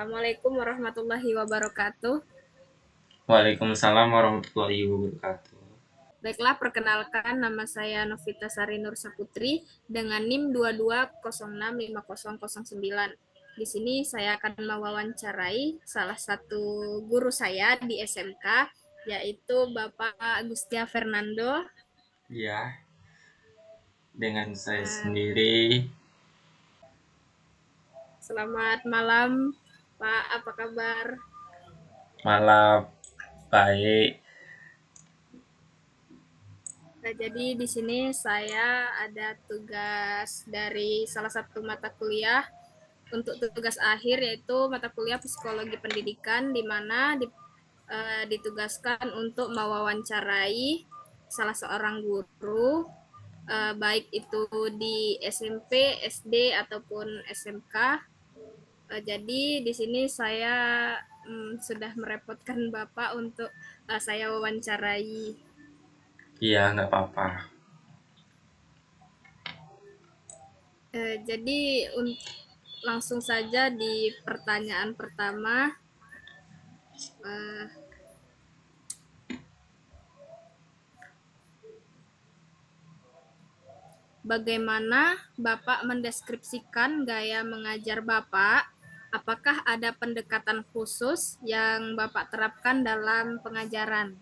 Assalamualaikum warahmatullahi wabarakatuh. Waalaikumsalam warahmatullahi wabarakatuh. Baiklah, perkenalkan nama saya Novita Sari Nur Saputri dengan NIM 22065009. Di sini saya akan mewawancarai salah satu guru saya di SMK, yaitu Bapak Agustia Fernando. Ya, dengan saya Uh, sendiri. Selamat malam, Pak. Apa kabar? Malam baik. Nah, jadi di sini saya ada tugas dari salah satu mata kuliah untuk tugas akhir, yaitu mata kuliah psikologi pendidikan, di mana ditugaskan untuk mewawancarai salah seorang guru, baik itu di SMP, SD ataupun SMK. Jadi di sini saya sudah merepotkan Bapak untuk saya wawancarai. Iya, nggak apa-apa. Jadi langsung saja di pertanyaan pertama. eh, Bagaimana Bapak mendeskripsikan gaya mengajar Bapak? Apakah ada pendekatan khusus yang Bapak terapkan dalam pengajaran?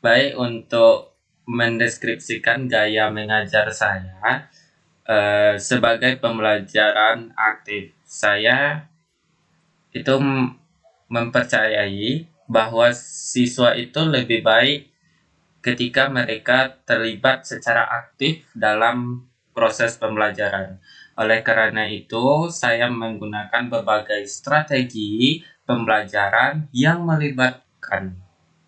Baik, untuk mendeskripsikan gaya mengajar saya sebagai pembelajaran aktif, saya itu mempercayai bahwa siswa itu lebih baik ketika mereka terlibat secara aktif dalam proses pembelajaran. Oleh karena itu, saya menggunakan berbagai strategi pembelajaran yang melibatkan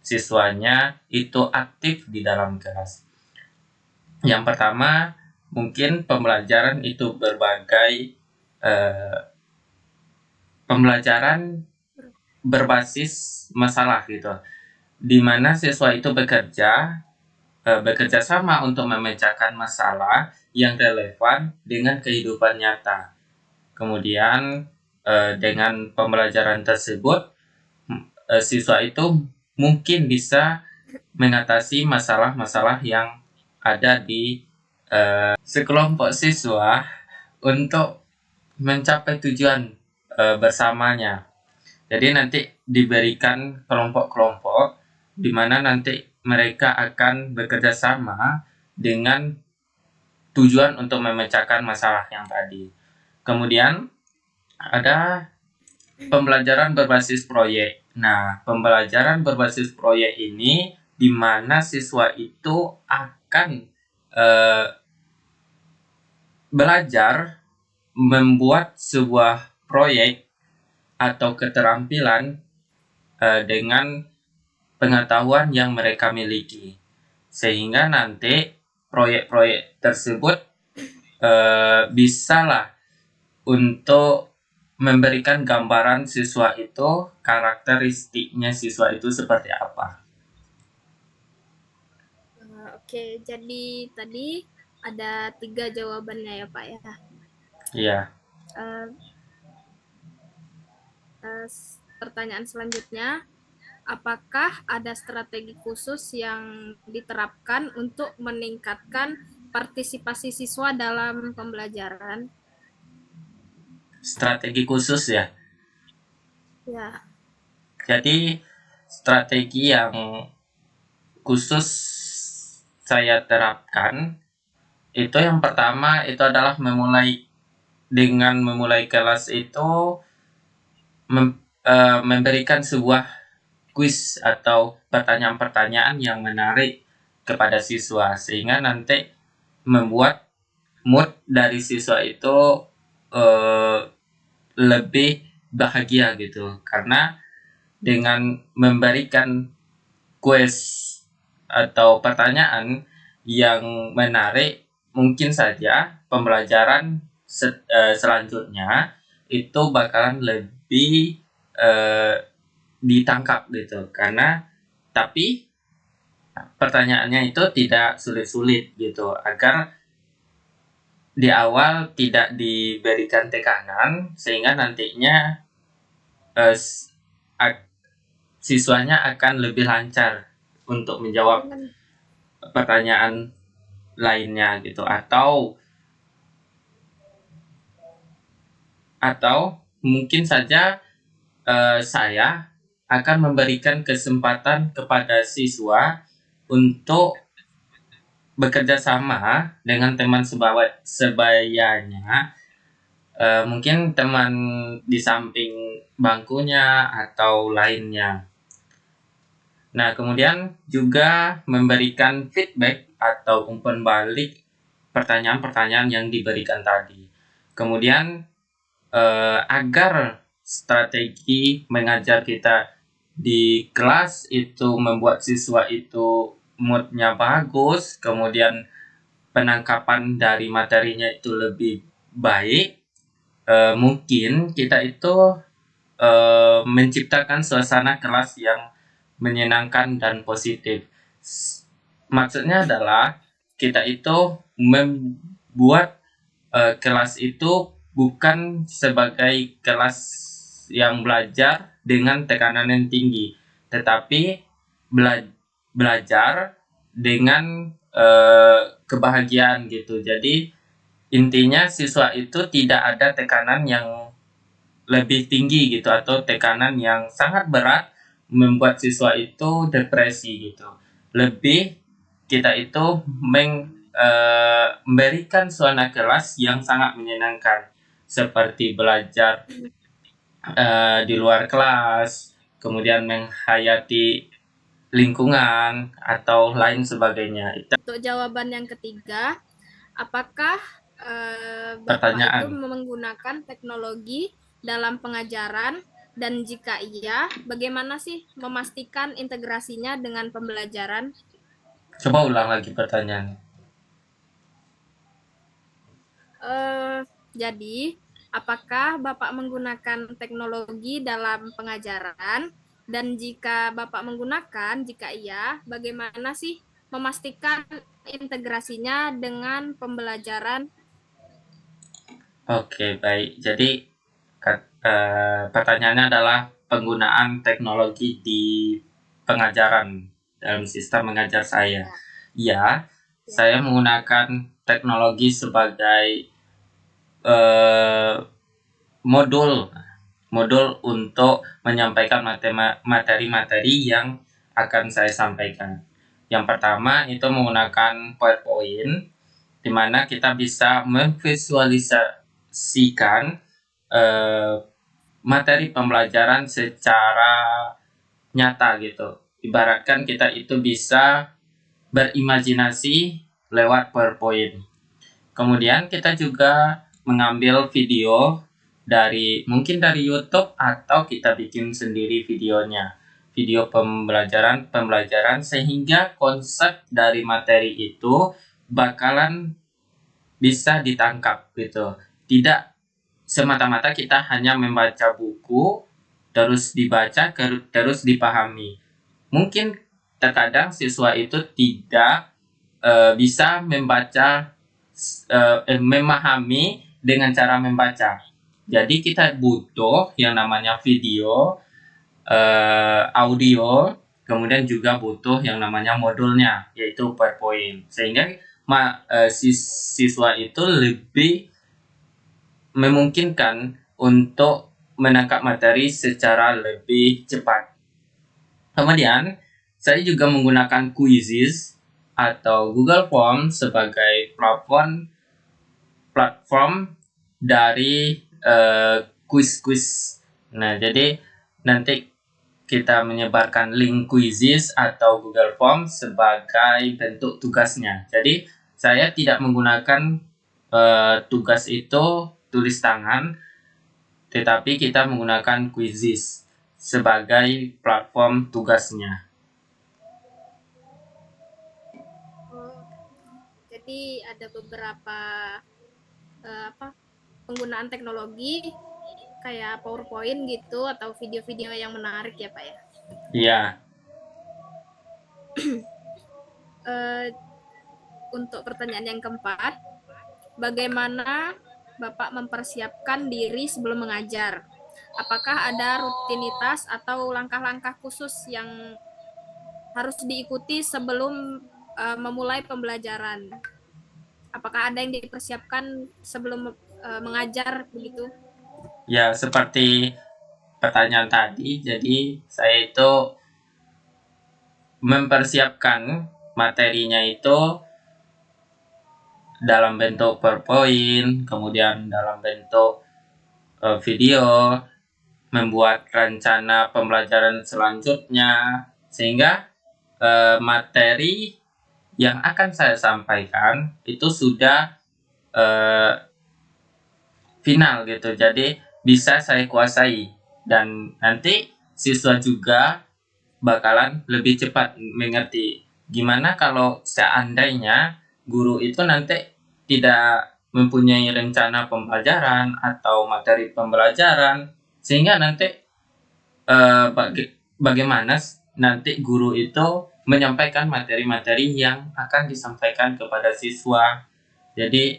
siswanya itu aktif di dalam kelas. Yang pertama, mungkin pembelajaran itu berbagai eh, pembelajaran berbasis masalah gitu, di mana siswa itu bekerja sama untuk memecahkan masalah yang relevan dengan kehidupan nyata. Kemudian dengan pembelajaran tersebut siswa itu mungkin bisa mengatasi masalah-masalah yang ada di sekelompok siswa untuk mencapai tujuan bersamanya. Jadi nanti diberikan kelompok-kelompok di mana nanti mereka akan bekerja sama dengan tujuan untuk memecahkan masalah yang tadi. Kemudian ada pembelajaran berbasis proyek. Nah, pembelajaran berbasis proyek ini di mana siswa itu akan eh, belajar membuat sebuah proyek atau keterampilan dengan pengetahuan yang mereka miliki, sehingga nanti proyek-proyek tersebut bisalah untuk memberikan gambaran siswa itu, karakteristiknya siswa itu seperti apa. Oke, jadi tadi ada 3 jawabannya ya Pak ya. Iya. Eh, eh, Pertanyaan selanjutnya, apakah ada strategi khusus yang diterapkan untuk meningkatkan partisipasi siswa dalam pembelajaran? Strategi khusus ya. Ya, Jadi strategi yang khusus saya terapkan itu, yang pertama itu adalah memulai kelas itu memberikan sebuah kuis atau pertanyaan-pertanyaan yang menarik kepada siswa, sehingga nanti membuat mood dari siswa itu eh, lebih bahagia gitu, karena dengan memberikan kuis atau pertanyaan yang menarik, mungkin saja pembelajaran selanjutnya itu bakalan lebih eh, ditangkap gitu, karena tapi pertanyaannya itu tidak sulit-sulit gitu, agar di awal tidak diberikan tekanan sehingga nantinya eh, siswanya akan lebih lancar untuk menjawab Dengan pertanyaan lainnya gitu, atau mungkin saja saya akan memberikan kesempatan kepada siswa untuk bekerja sama dengan teman sebayanya, mungkin teman di samping bangkunya atau lainnya. Nah, kemudian juga memberikan feedback atau umpan balik pertanyaan-pertanyaan yang diberikan tadi. Kemudian agar strategi mengajar kita di kelas itu membuat siswa itu moodnya bagus, kemudian penangkapan dari materinya itu lebih baik, mungkin kita itu menciptakan suasana kelas yang menyenangkan dan positif. Maksudnya adalah kita itu membuat kelas itu bukan sebagai kelas yang belajar dengan tekanan yang tinggi, tetapi belajar dengan kebahagiaan gitu. Jadi intinya siswa itu tidak ada tekanan yang lebih tinggi gitu atau tekanan yang sangat berat membuat siswa itu depresi gitu. Lebih kita itu memberikan suasana kelas yang sangat menyenangkan seperti belajar di luar kelas, kemudian menghayati lingkungan atau lain sebagainya. Itu untuk jawaban yang ketiga, apakah Bapak itu pertanyaan. menggunakan teknologi dalam pengajaran, dan jika iya, bagaimana sih memastikan integrasinya dengan pembelajaran? Coba ulang lagi pertanyaan. Eh, jadi, apakah Bapak menggunakan teknologi dalam pengajaran? Dan jika Bapak menggunakan, jika iya, bagaimana sih memastikan integrasinya dengan pembelajaran? Oke, baik. Jadi pertanyaannya adalah penggunaan teknologi di pengajaran dalam sistem mengajar saya. Ya, Ya, ya. saya menggunakan teknologi sebagai eh, modul modul untuk menyampaikan materi-materi yang akan saya sampaikan. Yang pertama itu menggunakan PowerPoint, di mana kita bisa memvisualisasikan eh, materi pembelajaran secara nyata gitu. Ibaratkan kita itu bisa berimajinasi lewat PowerPoint. Kemudian kita juga mengambil video mungkin dari YouTube atau kita bikin sendiri videonya. Video pembelajaran sehingga konsep dari materi itu bakalan bisa ditangkap gitu. Tidak semata-mata kita hanya membaca buku terus dibaca terus dipahami. Mungkin terkadang siswa itu tidak bisa memahami dengan cara membaca. Jadi kita butuh yang namanya video, audio, kemudian juga butuh yang namanya modulnya, yaitu PowerPoint. Sehingga siswa itu lebih memungkinkan untuk menangkap materi secara lebih cepat. Kemudian, saya juga menggunakan Quizzes atau Google Form sebagai platform dari quiz-quiz. Nah, jadi nanti kita menyebarkan link Quizzes atau Google Form sebagai bentuk tugasnya. Jadi, saya tidak menggunakan tugas itu tulis tangan, tetapi kita menggunakan Quizzes sebagai platform tugasnya. Oh, jadi ada beberapa penggunaan teknologi kayak PowerPoint gitu atau video-video yang menarik ya Pak ya. Iya, Eh, untuk pertanyaan yang keempat, bagaimana Bapak mempersiapkan diri sebelum mengajar? apakah ada rutinitas atau langkah-langkah khusus yang harus diikuti sebelum memulai pembelajaran? Apakah ada yang dipersiapkan sebelum mengajar begitu? Ya, seperti pertanyaan tadi, jadi saya itu mempersiapkan materinya itu dalam bentuk PowerPoint, kemudian dalam bentuk video, membuat rencana pembelajaran selanjutnya, sehingga materi yang akan saya sampaikan itu sudah eh, final gitu. Jadi bisa saya kuasai dan nanti siswa juga bakalan lebih cepat mengerti. Gimana kalau seandainya guru itu nanti tidak mempunyai rencana pembelajaran atau materi pembelajaran, sehingga nanti bagaimana nanti guru itu menyampaikan materi-materi yang akan disampaikan kepada siswa. Jadi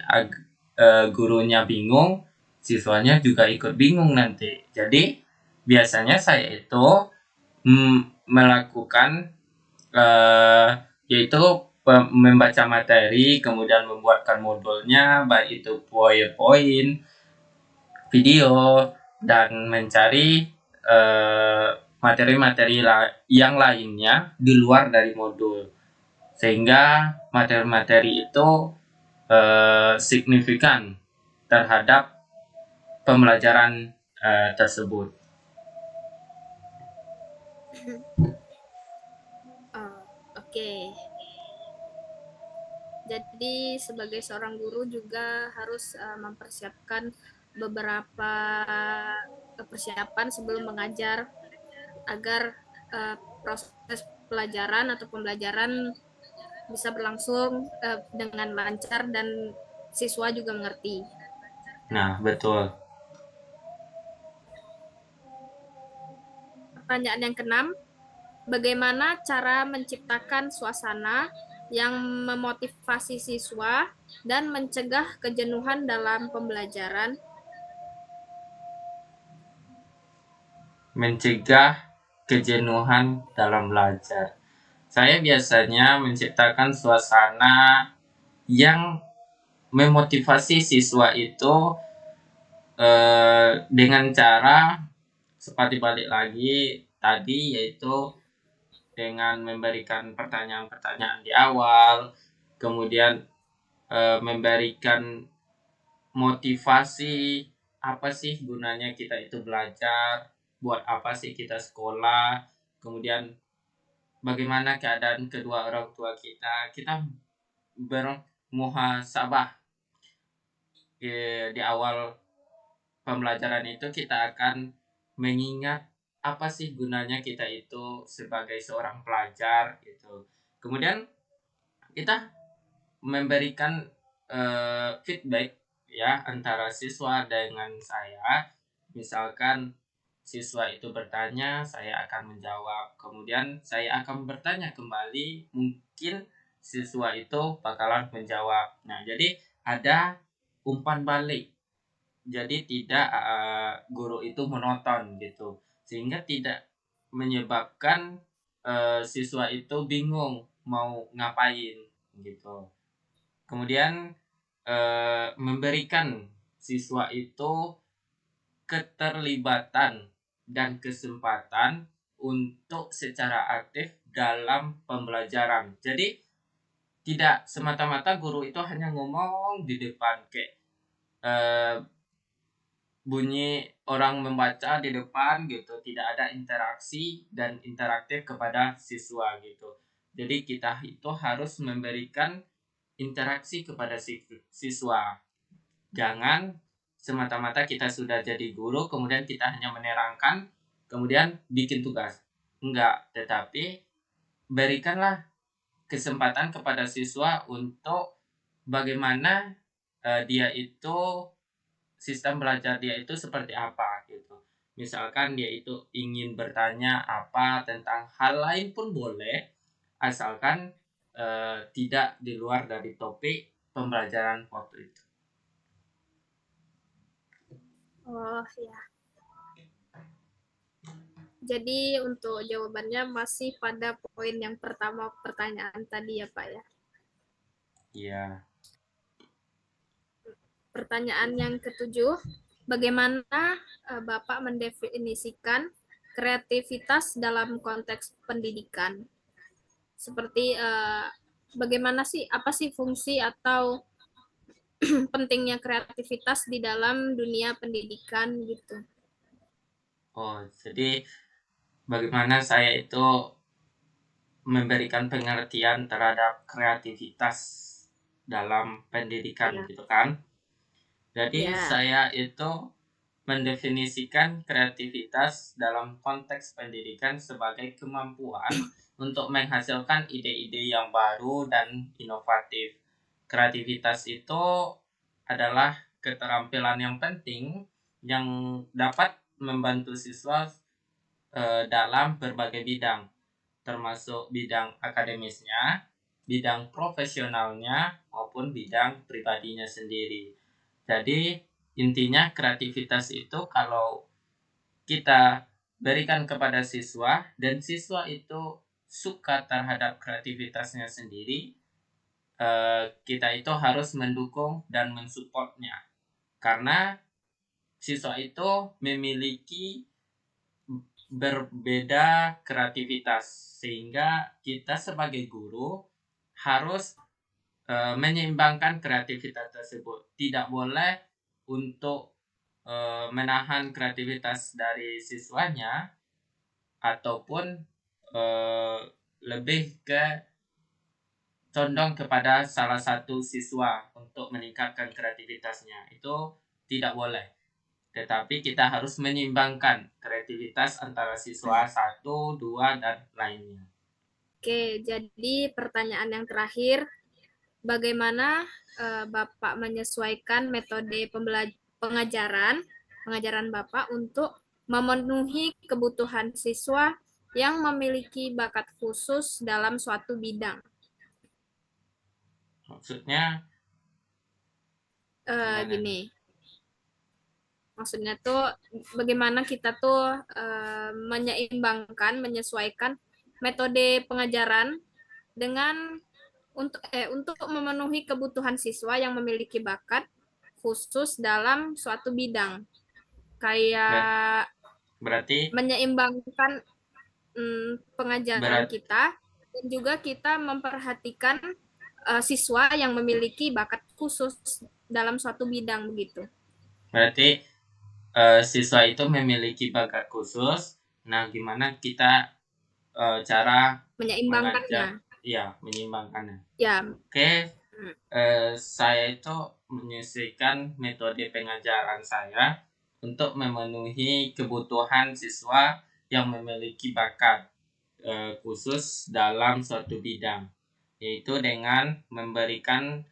gurunya bingung, siswanya juga ikut bingung nanti. Jadi biasanya saya itu melakukan eh, yaitu membaca materi, kemudian membuatkan modulnya, baik itu PowerPoint, video, dan mencari materi-materi yang lainnya di luar dari modul, sehingga materi-materi itu signifikan terhadap pembelajaran tersebut. Oh, oke. Jadi sebagai seorang guru juga harus mempersiapkan beberapa persiapan sebelum mengajar agar proses pelajaran atau pembelajaran bisa berlangsung dengan lancar dan siswa juga mengerti. Nah, betul. Pertanyaan yang keenam, bagaimana cara menciptakan suasana yang memotivasi siswa dan mencegah kejenuhan dalam pembelajaran? Mencegah kejenuhan dalam belajar. Saya biasanya menciptakan suasana yang memotivasi siswa itu dengan cara seperti balik lagi tadi, yaitu dengan memberikan pertanyaan-pertanyaan di awal, kemudian memberikan motivasi apa sih gunanya kita itu belajar, buat apa sih kita sekolah, kemudian bagaimana keadaan kedua orang tua kita bermuhasabah di awal pembelajaran itu. Kita akan mengingat apa sih gunanya kita itu sebagai seorang pelajar gitu. Kemudian kita memberikan feedback ya antara siswa dengan saya. Misalkan siswa itu bertanya, saya akan menjawab. Kemudian saya akan bertanya kembali, mungkin siswa itu bakalan menjawab. Nah, jadi ada umpan balik. Jadi tidak guru itu monoton gitu. Sehingga tidak menyebabkan siswa itu bingung mau ngapain gitu. Kemudian memberikan siswa itu keterlibatan dan kesempatan untuk secara aktif dalam pembelajaran. Jadi tidak semata-mata guru itu hanya ngomong di depan kayak eh, bunyi orang membaca di depan gitu, tidak ada interaksi dan interaktif kepada siswa gitu. Jadi kita itu harus memberikan interaksi kepada siswa. Jangan semata-mata kita sudah jadi guru kemudian kita hanya menerangkan kemudian bikin tugas. Enggak, tetapi berikanlah kesempatan kepada siswa untuk bagaimana dia itu sistem belajar dia itu seperti apa gitu. Misalkan dia itu ingin bertanya apa tentang hal lain pun boleh, asalkan tidak di luar dari topik pembelajaran waktu itu. Oh ya, Jadi untuk jawabannya masih pada poin yang pertama pertanyaan tadi ya Pak ya. Iya. Pertanyaan yang ketujuh, bagaimana Bapak mendefinisikan kreativitas dalam konteks pendidikan? Seperti bagaimana sih, apa sih fungsi atau pentingnya kreativitas di dalam dunia pendidikan gitu? Oh, jadi bagaimana saya itu memberikan pengertian terhadap kreativitas dalam pendidikan Ya, gitu kan. Jadi ya, saya itu mendefinisikan kreativitas dalam konteks pendidikan sebagai kemampuan untuk menghasilkan ide-ide yang baru dan inovatif. Kreativitas itu adalah keterampilan yang penting yang dapat membantu siswa dalam berbagai bidang, termasuk bidang akademisnya, bidang profesionalnya, maupun bidang pribadinya sendiri. Jadi intinya kreativitas itu kalau kita berikan kepada siswa dan siswa itu suka terhadap kreativitasnya sendiri, kita itu harus mendukung dan mensupportnya karena siswa itu memiliki berbeda kreativitas sehingga kita sebagai guru harus menyeimbangkan kreativitas tersebut. Tidak boleh untuk menahan kreativitas dari siswanya ataupun eh, lebih ke condong kepada salah satu siswa untuk meningkatkan kreativitasnya. Itu tidak boleh. Tetapi kita harus menyeimbangkan kreativitas antara siswa satu, dua, dan lainnya. oke. Jadi pertanyaan yang terakhir, bagaimana Bapak menyesuaikan metode pengajaran pengajaran Bapak untuk memenuhi kebutuhan siswa yang memiliki bakat khusus dalam suatu bidang? Maksudnya gimana nih? Gini, maksudnya tuh bagaimana kita tuh menyeimbangkan, menyesuaikan metode pengajaran dengan untuk memenuhi kebutuhan siswa yang memiliki bakat khusus dalam suatu bidang. Ber- Kayak Berarti menyeimbangkan pengajaran berat kita dan juga kita memperhatikan siswa yang memiliki bakat khusus dalam suatu bidang begitu. berarti siswa itu memiliki bakat khusus. Nah, gimana kita cara mengajar, Menyeimbangkannya. ya menyimbangkannya. Ya, Oke, saya itu menyesuaikan metode pengajaran saya untuk memenuhi kebutuhan siswa yang memiliki bakat khusus dalam suatu bidang, yaitu dengan memberikan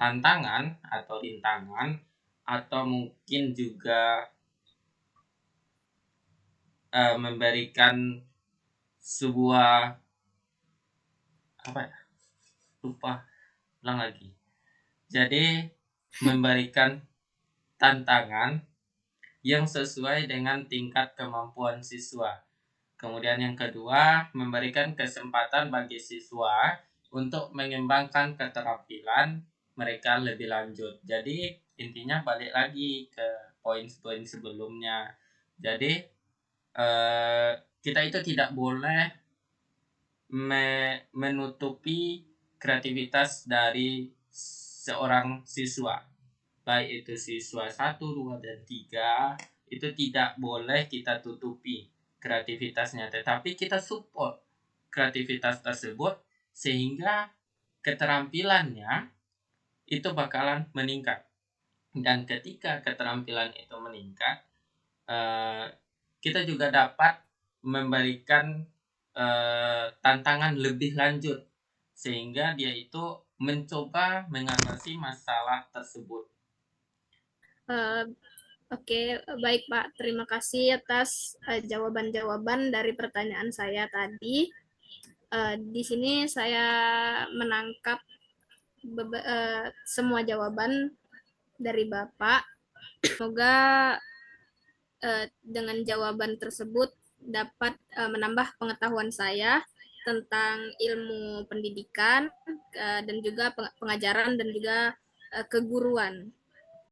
tantangan atau rintangan atau mungkin juga memberikan sebuah apa ya, lupa ulang lagi. Jadi memberikan tantangan yang sesuai dengan tingkat kemampuan siswa. Kemudian yang kedua, memberikan kesempatan bagi siswa untuk mengembangkan keterampilan mereka lebih lanjut. Jadi intinya balik lagi ke poin-poin sebelumnya. Jadi kita itu tidak boleh menutupi kreativitas dari seorang siswa, baik itu siswa 1, 2, dan 3, itu tidak boleh kita tutupi kreativitasnya, tetapi kita support kreativitas tersebut sehingga keterampilannya itu bakalan meningkat. Dan ketika keterampilan itu meningkat, kita juga dapat memberikan tantangan lebih lanjut sehingga dia itu mencoba mengatasi masalah tersebut. oke, baik Pak. Terima kasih atas jawaban-jawaban dari pertanyaan saya tadi. Di sini saya menangkap semua jawaban dari Bapak. Semoga dengan jawaban tersebut dapat menambah pengetahuan saya tentang ilmu pendidikan dan juga pengajaran dan juga keguruan.